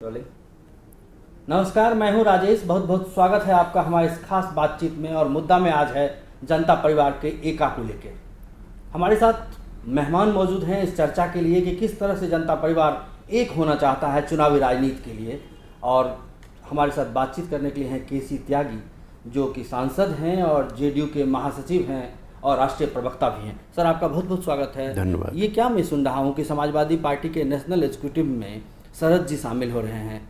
Rolling. नमस्कार, मैं हूं राजेश। बहुत बहुत स्वागत है आपका हमारे इस खास बातचीत में। और मुद्दा में आज है जनता परिवार के एका को लेकर। हमारे साथ मेहमान मौजूद हैं इस चर्चा के लिए कि किस तरह से जनता परिवार एक होना चाहता है चुनावी राजनीति के लिए। और हमारे साथ बातचीत करने के लिए हैं केसी त्यागी, जो कि सांसद हैं और जेडीयू के महासचिव हैं और राष्ट्रीय प्रवक्ता भी हैं। सर, आपका बहुत बहुत स्वागत है। धन्यवाद। ये क्या मैं सुन रहा हूँ कि समाजवादी पार्टी के नेशनल एग्जीक्यूटिव में शरद जी शामिल हो रहे हैं?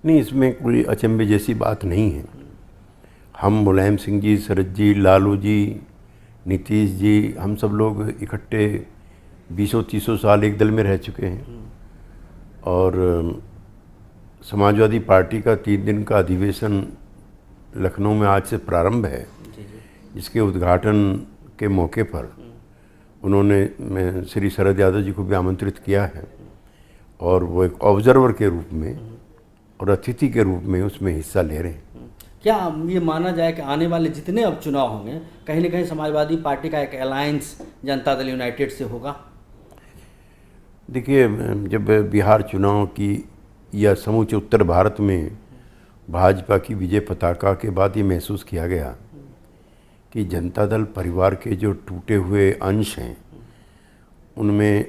नहीं, इसमें कोई अचंभे जैसी बात नहीं है। हम मुलायम सिंह जी, शरद जी, लालू जी, नीतीश जी, हम सब लोग इकट्ठे 20-30 साल एक दल में रह चुके हैं। और समाजवादी पार्टी का 3 दिन का अधिवेशन लखनऊ में आज से प्रारंभ है, जिसके उद्घाटन के मौके पर उन्होंने श्री शरद यादव जी को भी आमंत्रित किया है और वो एक ऑब्जर्वर के रूप में और अतिथि के रूप में उसमें हिस्सा ले रहे हैं। क्या ये माना जाए कि आने वाले जितने अब चुनाव होंगे कहीं न कहीं समाजवादी पार्टी का एक अलायंस जनता दल यूनाइटेड से होगा? देखिए, जब बिहार चुनाव की या समूचे उत्तर भारत में भाजपा की विजय पताका के बाद ये महसूस किया गया कि जनता दल परिवार के जो टूटे हुए अंश हैं उनमें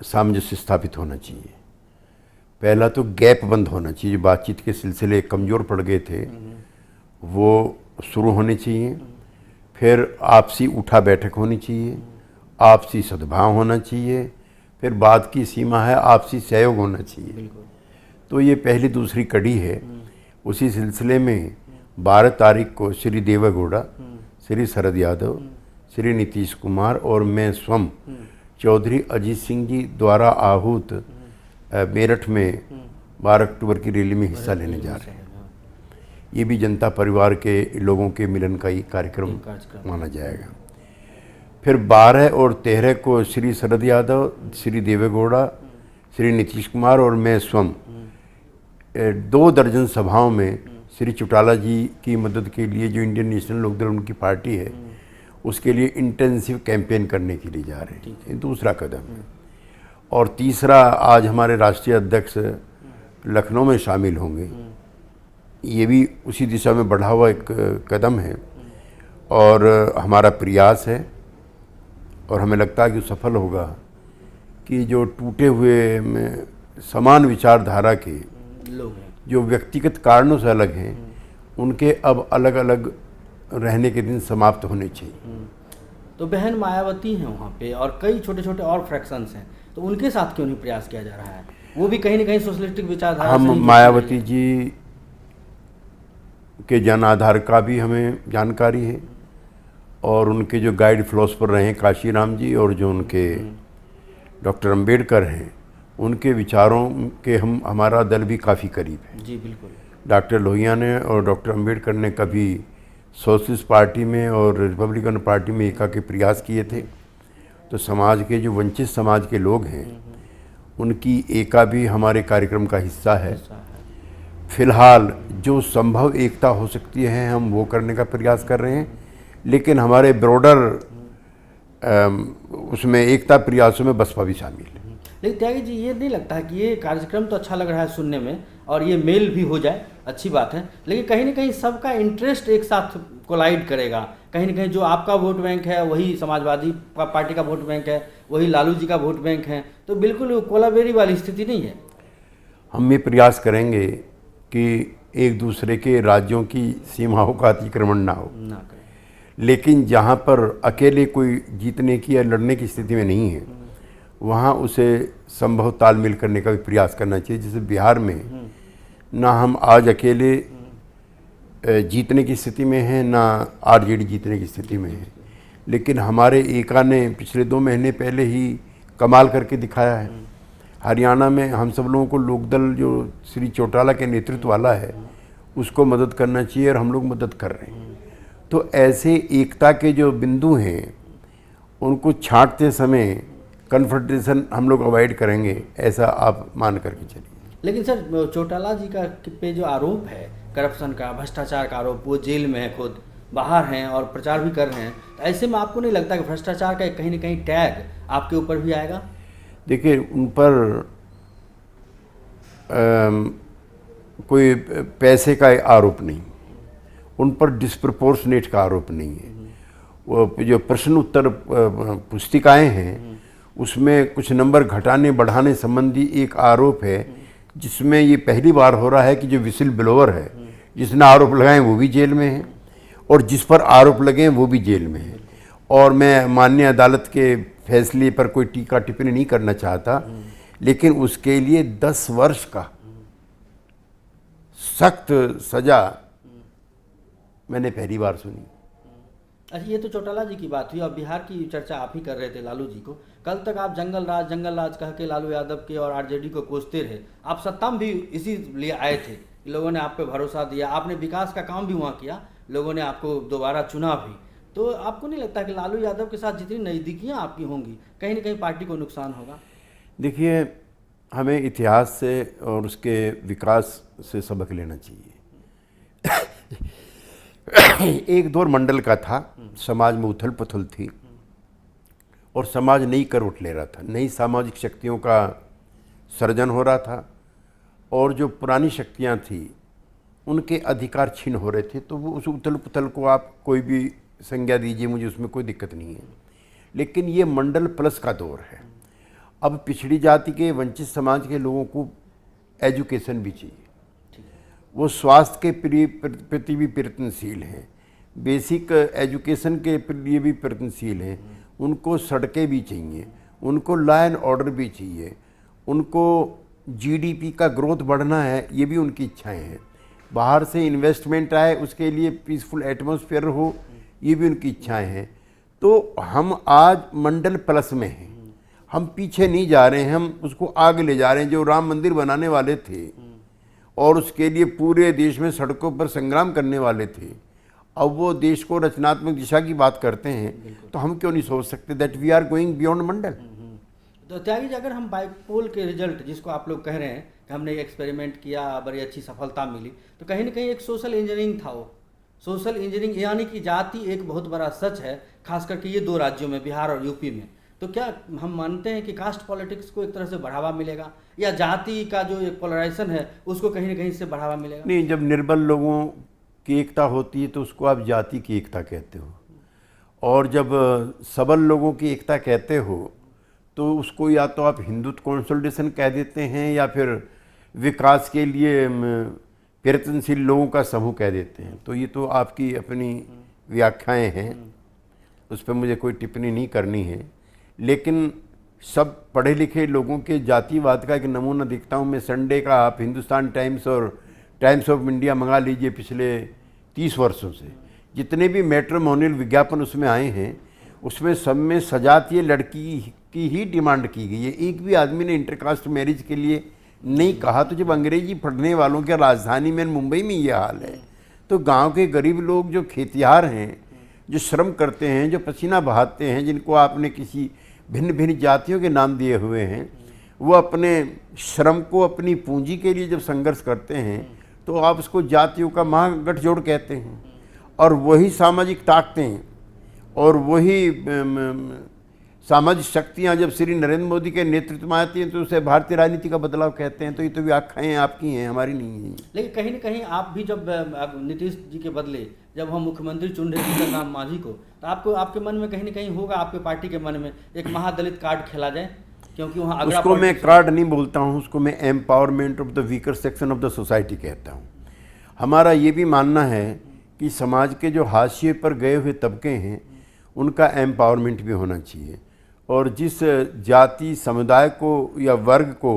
सामंजस्य स्थापित होना चाहिए। पहला तो गैप बंद होना चाहिए, जो बातचीत के सिलसिले कमज़ोर पड़ गए थे वो शुरू होने चाहिए। फिर आपसी उठा बैठक होनी चाहिए, आपसी सद्भाव होना चाहिए, फिर बाद की सीमा है आपसी सहयोग होना चाहिए। तो ये पहली दूसरी कड़ी है। उसी सिलसिले में 12 तारीख को श्री देवेगौड़ा, श्री शरद यादव, श्री नीतीश कुमार और मैं स्वयं चौधरी अजीत सिंह जी द्वारा आहूत मेरठ में 12 अक्टूबर की रैली में हिस्सा लेने जा रहे हैं। ये भी जनता परिवार के लोगों के मिलन का ही कार्यक्रम माना जाएगा। फिर 12 और 13 को श्री शरद यादव, श्री देवेगौड़ा, श्री नीतीश कुमार और मैं स्वयं 2 दर्जन सभाओं में श्री चौटाला जी की मदद के लिए, जो इंडियन नेशनल लोकदल उनकी पार्टी है, उसके लिए इंटेंसिव कैंपेन करने के लिए जा रहे हैं। ये दूसरा कदम है। और तीसरा, आज हमारे राष्ट्रीय अध्यक्ष लखनऊ में शामिल होंगे। ये भी उसी दिशा में बढ़ा हुआ एक कदम है और हमारा प्रयास है और हमें लगता है कि सफल होगा कि जो टूटे हुए में समान विचारधारा के लोग हैं, जो व्यक्तिगत कारणों से अलग हैं, उनके अब अलग अलग रहने के दिन समाप्त होने चाहिए। तो बहन मायावती हैं वहाँ पे और कई छोटे छोटे और फ्रैक्शंस हैं, तो उनके साथ क्यों नहीं प्रयास किया जा रहा है? वो भी कहीं न कहीं सोशलिस्टिक विचारधारा से हम ही मायावती जी के जन आधार का भी हमें जानकारी है और उनके जो गाइड फिलोसफर रहे हैं काशीराम जी और जो उनके डॉक्टर अंबेडकर हैं, उनके विचारों के हमारा दल भी काफ़ी करीब है। जी बिल्कुल। डॉक्टर लोहिया ने और डॉक्टर अंबेडकर ने कभी सोशलिस्ट पार्टी में और रिपब्लिकन पार्टी में एका के प्रयास किए थे। तो समाज के जो वंचित समाज के लोग हैं उनकी एका भी हमारे कार्यक्रम का हिस्सा है। फिलहाल जो संभव एकता हो सकती है हम वो करने का प्रयास कर रहे हैं, लेकिन हमारे ब्रॉडर उसमें एकता प्रयासों में बसपा भी शामिल है। लेकिन त्यागी जी, ये नहीं लगता है कि ये कार्यक्रम तो अच्छा लग रहा है सुनने में और ये मेल भी हो जाए, अच्छी बात है, लेकिन कहीं ना कहीं सबका इंटरेस्ट एक साथ कोलाइड करेगा? कहीं ना कहीं जो आपका वोट बैंक है वही समाजवादी पार्टी का वोट बैंक है, वही लालू जी का वोट बैंक है, तो बिल्कुल कोलाबेरी वाली स्थिति नहीं है। हम ये प्रयास करेंगे कि एक दूसरे के राज्यों की सीमाओं का अतिक्रमण ना हो, लेकिन जहाँ पर अकेले कोई जीतने की या लड़ने की स्थिति में नहीं है वहाँ उसे संभव तालमेल करने का भी प्रयास करना चाहिए। जैसे बिहार में ना हम आज अकेले जीतने की स्थिति में हैं, ना आरजेडी जीतने की स्थिति में है, लेकिन हमारे एका ने पिछले 2 महीने पहले ही कमाल करके दिखाया है। हरियाणा में हम सब लोगों को लोकदल जो श्री चौटाला के नेतृत्व वाला है उसको मदद करना चाहिए और हम लोग मदद कर रहे हैं। तो ऐसे एकता के जो बिंदु हैं उनको छांटते समय कन्फ्रंटेशन हम लोग अवॉइड करेंगे, ऐसा आप मान करके चलिए। लेकिन सर, चौटाला जी का पे जो आरोप है करप्शन का, भ्रष्टाचार का आरोप, वो जेल में है, खुद बाहर हैं और प्रचार भी कर रहे हैं, तो ऐसे में आपको नहीं लगता कि भ्रष्टाचार का कहीं ना कहीं टैग आपके ऊपर भी आएगा? देखिए, उन पर कोई पैसे का आरोप नहीं, उन पर डिस्प्रपोर्शनेट का आरोप नहीं है। वो जो प्रश्न उत्तर पुस्तिकाएं हैं उसमें कुछ नंबर घटाने बढ़ाने संबंधी एक आरोप है, जिसमें ये पहली बार हो रहा है कि जो विसिल ब्लोअर है, जिसने आरोप लगाए वो भी जेल में है और जिस पर आरोप लगे वो भी जेल में है। और मैं माननीय अदालत के फैसले पर कोई टीका टिप्पणी नहीं करना चाहता, लेकिन उसके लिए 10 वर्ष का सख्त सजा मैंने पहली बार सुनी। अच्छा, ये तो चौटाला जी की बात हुई और बिहार की चर्चा आप ही कर रहे थे लालू जी को। कल तक आप जंगल राज कह के लालू यादव के और आरजेडी को कोसते रहे। आप सत्ता में भी इसी लिए आए थे, लोगों ने आप पे भरोसा दिया, आपने विकास का काम भी वहाँ किया, लोगों ने आपको दोबारा चुना भी। तो आपको नहीं लगता कि लालू यादव के साथ जितनी नज़दीकियाँ आपकी होंगी कहीं ना कहीं पार्टी को नुकसान होगा? देखिए, हमें इतिहास से और उसके विकास से सबक लेना चाहिए। एक दौर मंडल का था, समाज में उथल पुथल थी और समाज नई करवट ले रहा था, नई सामाजिक शक्तियों का सर्जन हो रहा था और जो पुरानी शक्तियां थी उनके अधिकार छीन हो रहे थे। तो वो उस उथल पुथल को आप कोई भी संज्ञा दीजिए, मुझे उसमें कोई दिक्कत नहीं है, लेकिन ये मंडल प्लस का दौर है। अब पिछड़ी जाति के वंचित समाज के लोगों को एजुकेशन भी चाहिए, वो स्वास्थ्य के प्रति भी प्रयत्नशील हैं, बेसिक एजुकेशन के लिए भी प्रयत्नशील हैं, उनको सड़कें भी चाहिए, उनको लॉ एंड ऑर्डर भी चाहिए, उनको जीडीपी का ग्रोथ बढ़ना है, ये भी उनकी इच्छाएं हैं। बाहर से इन्वेस्टमेंट आए, उसके लिए पीसफुल एटमॉस्फेयर हो, ये भी उनकी इच्छाएं हैं। तो हम आज मंडल प्लस में हैं, हम पीछे नहीं जा रहे हैं, हम उसको आगे ले जा रहे हैं। जो राम मंदिर बनाने वाले थे और उसके लिए पूरे देश में सड़कों पर संग्राम करने वाले थे, अब वो देश को रचनात्मक दिशा की बात करते हैं, तो हम क्यों नहीं सोच सकते that we are going beyond Mandal. तो त्यागी जी, अगर हम बाइपोल के रिजल्ट जिसको आप लोग कह रहे हैं कि हमने एक एक्सपेरिमेंट किया, बड़ी अच्छी सफलता मिली, तो कहीं ना कहीं एक सोशल इंजीनियरिंग था। वो सोशल इंजीनियरिंग यानी कि जाति एक बहुत बड़ा सच है, खास करके ये 2 राज्यों में, बिहार और यूपी में। तो क्या हम मानते हैं कि कास्ट पॉलिटिक्स को एक तरह से बढ़ावा मिलेगा, या जाति का जो एक पोलराइजेशन है उसको कहीं ना कहीं से बढ़ावा मिलेगा? नहीं, जब निर्बल लोगों की एकता होती है तो उसको आप जाति की एकता कहते हो, और जब सबल लोगों की एकता कहते हो तो उसको या तो आप हिंदुत्व कंसोलिडेशन कह देते हैं या फिर विकास के लिए प्रयत्नशील लोगों का समूह कह देते हैं। तो ये तो आपकी अपनी व्याख्याएं हैं, उस पर मुझे कोई टिप्पणी नहीं करनी है। लेकिन सब पढ़े लिखे लोगों के जातिवाद का एक नमूना दिखता हूँ मैं। संडे का आप हिंदुस्तान टाइम्स और टाइम्स ऑफ इंडिया मंगा लीजिए, पिछले 30 वर्षों से जितने भी मैट्रिमोनियल विज्ञापन उसमें आए हैं, उसमें सब में सजातीय लड़की की ही डिमांड की गई है। एक भी आदमी ने इंटरकास्ट मैरिज के लिए नहीं कहा। तो जब अंग्रेजी पढ़ने वालों के राजधानी में मुंबई में ये हाल है, तो गांव के गरीब लोग जो खेतिहार हैं, जो श्रम करते हैं, जो पसीना बहाते हैं, जिनको आपने किसी भिन्न भिन्न जातियों के नाम दिए हुए हैं, वो अपने श्रम को अपनी पूंजी के लिए जब संघर्ष करते हैं तो आप उसको जातियों का महागठजोड़ कहते हैं। और वही सामाजिक ताकतें और वही सामाजिक शक्तियाँ जब श्री नरेंद्र मोदी के नेतृत्व में आती हैं तो उसे भारतीय राजनीति का बदलाव कहते हैं। तो ये तो व्याख्याएं आपकी हैं, हमारी नहीं है। लेकिन कहीं ना कहीं आप भी जब नीतीश जी के बदले जब हम मुख्यमंत्री चुन रहे थे जीतन राम मांझी को, तो आपको आपके मन में कहीं ना कहीं होगा, आपके पार्टी के मन में एक महादलित कार्ड खेला जाए, क्योंकि वहाँ उसको मैं कार्ड नहीं बोलता हूँ, उसको मैं empowerment of the weaker section of the society कहता हूँ। हमारा ये भी मानना है कि समाज के जो हाशिए पर गए हुए तबके हैं उनका एम्पावरमेंट भी होना चाहिए, और जिस जाति समुदाय को या वर्ग को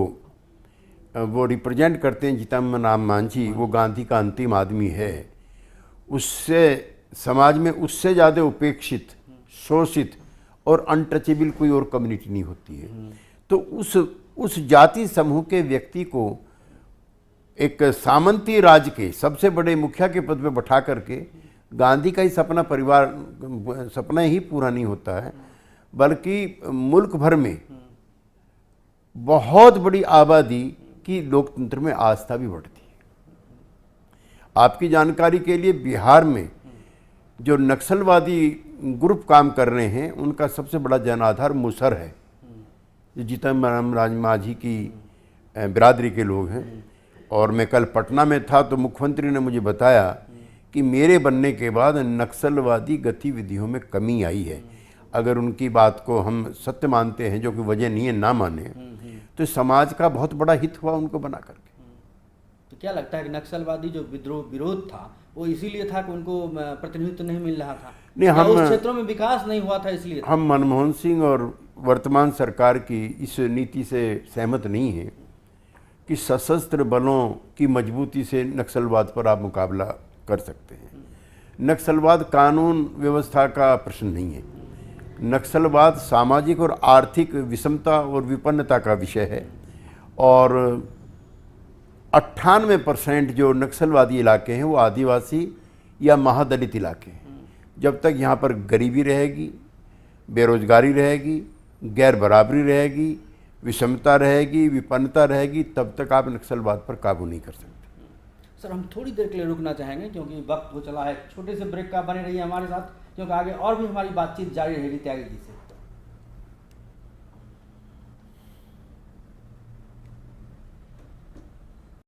वो रिप्रेजेंट करते हैं जीतन राम मांझी, वो गांधी का अंतिम आदमी है। उससे समाज में उससे ज़्यादा उपेक्षित, शोषित और अनटचेबल कोई और कम्युनिटी नहीं होती है। तो उस जाति समूह के व्यक्ति को एक सामंती राज के सबसे बड़े मुखिया के पद पे बैठा करके, गांधी का ही सपना ही पूरा नहीं होता है, बल्कि मुल्क भर में बहुत बड़ी आबादी की लोकतंत्र में आस्था भी बढ़ती है। आपकी जानकारी के लिए बिहार में जो नक्सलवादी ग्रुप काम कर रहे हैं उनका सबसे बड़ा जन आधार मुसहर है, जो जीतन राम मांझी की बिरादरी के लोग हैं। और मैं कल पटना में था तो मुख्यमंत्री ने मुझे बताया कि मेरे बनने के बाद नक्सलवादी गतिविधियों में कमी आई है। अगर उनकी बात को हम सत्य मानते हैं, जो कि वजह नहीं है ना माने, तो समाज का बहुत बड़ा हित हुआ उनको बना करके। तो क्या लगता है कि नक्सलवादी जो विरोध था वो इसीलिए था कि उनको प्रतिनिधित्व नहीं मिल रहा था, नहीं, या हम उस क्षेत्रों में विकास नहीं हुआ था इसलिए था? हम मनमोहन सिंह और वर्तमान सरकार की इस नीति से सहमत नहीं है कि सशस्त्र बलों की मजबूती से नक्सलवाद पर आप मुकाबला कर सकते हैं। नक्सलवाद कानून व्यवस्था का प्रश्न नहीं है। नक्सलवाद सामाजिक और आर्थिक विषमता और विपन्नता का विषय है। और 98% जो नक्सलवादी इलाके हैं वो आदिवासी या महादलित इलाके हैं। जब तक यहाँ पर गरीबी रहेगी, बेरोजगारी रहेगी, गैर बराबरी रहेगी, विषमता रहेगी, विपन्नता रहेगी, तब तक आप नक्सलवाद पर काबू नहीं कर सकते। सर, हम थोड़ी देर के लिए रुकना चाहेंगे क्योंकि वक्त हो चला है। छोटे से ब्रेक का बने रहिए हमारे साथ, क्योंकि आगे और भी हमारी बातचीत जारी रहेगी त्यागी जी से।